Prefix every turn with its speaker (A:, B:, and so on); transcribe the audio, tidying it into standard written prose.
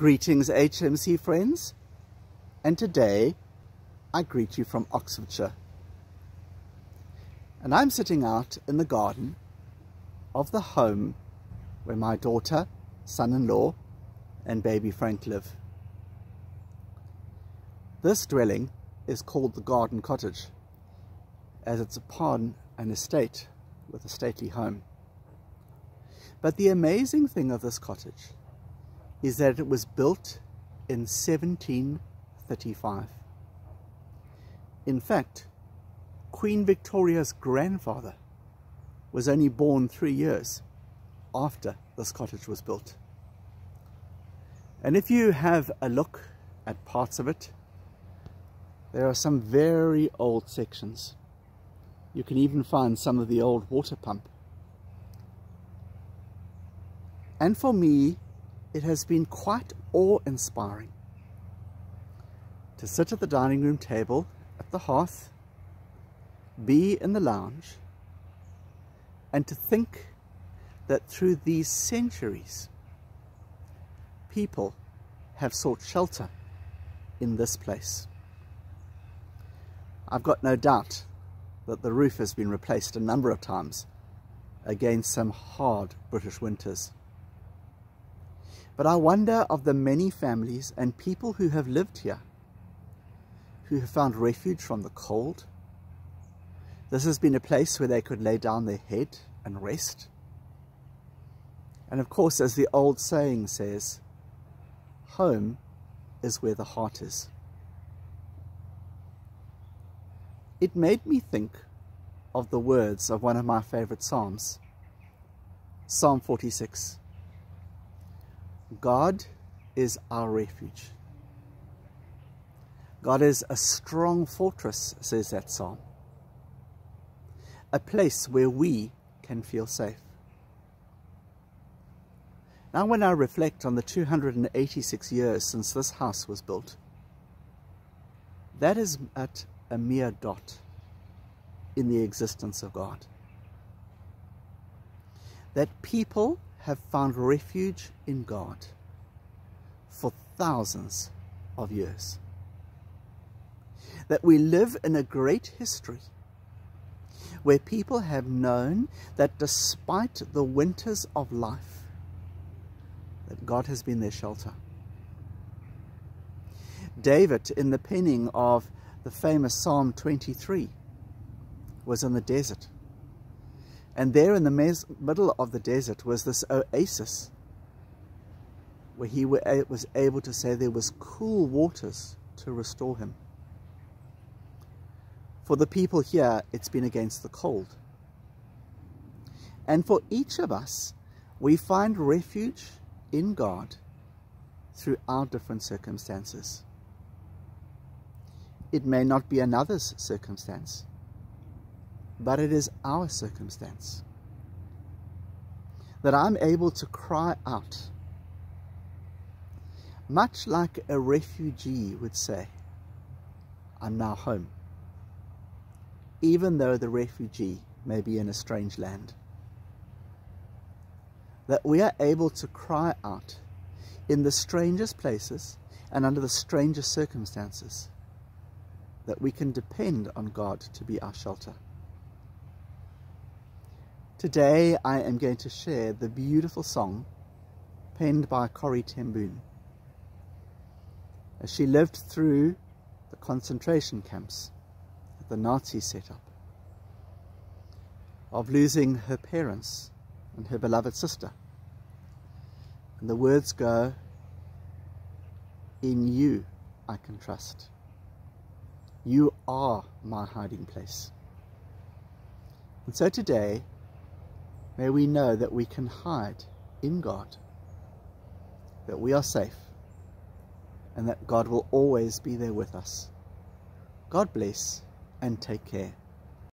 A: Greetings HMC friends, and today I greet you from Oxfordshire. And I'm sitting out in the garden of the home where my daughter, son-in-law and baby Frank live. This dwelling is called the Garden Cottage, as it's upon an estate with a stately home. But the amazing thing of this cottage is that it was built in 1735. In fact, Queen Victoria's grandfather was only born 3 years after this cottage was built. And if you have a look at parts of it, there are some very old sections. You can even find some of the old water pump. And for me, it has been quite awe-inspiring to sit at the dining room table at the hearth, be in the lounge, and to think that through these centuries, people have sought shelter in this place. I've got no doubt that the roof has been replaced a number of times against some hard British winters. But I wonder of the many families and people who have lived here, who have found refuge from the cold. This has been a place where they could lay down their head and rest. And of course, as the old saying says, home is where the heart is. It made me think of the words of one of my favorite Psalms, Psalm 46. God is our refuge. God is a strong fortress, says that psalm. A place where we can feel safe. Now when I reflect on the 286 years since this house was built, that is at a mere dot in the existence of God. That people have found refuge in God for thousands of years. That we live in a great history where people have known that despite the winters of life, that God has been their shelter. David, in the penning of the famous Psalm 23, was in the desert. And there in the middle of the desert was this oasis where he was able to say there was cool waters to restore him. For the people here, it's been against the cold. And for each of us, we find refuge in God through our different circumstances. It may not be another's circumstance, but it is our circumstance. That I'm able to cry out, much like a refugee would say, I'm now home, even though the refugee may be in a strange land. That we are able to cry out in the strangest places and under the strangest circumstances, that we can depend on God to be our shelter. Today I am going to share the beautiful song penned by Corrie ten Boom, as she lived through the concentration camps that the Nazis set up, of losing her parents and her beloved sister. And the words go, in you I can trust. You are my hiding place. And so today, may we know that we can hide in God, that we are safe, and that God will always be there with us. God bless and take care.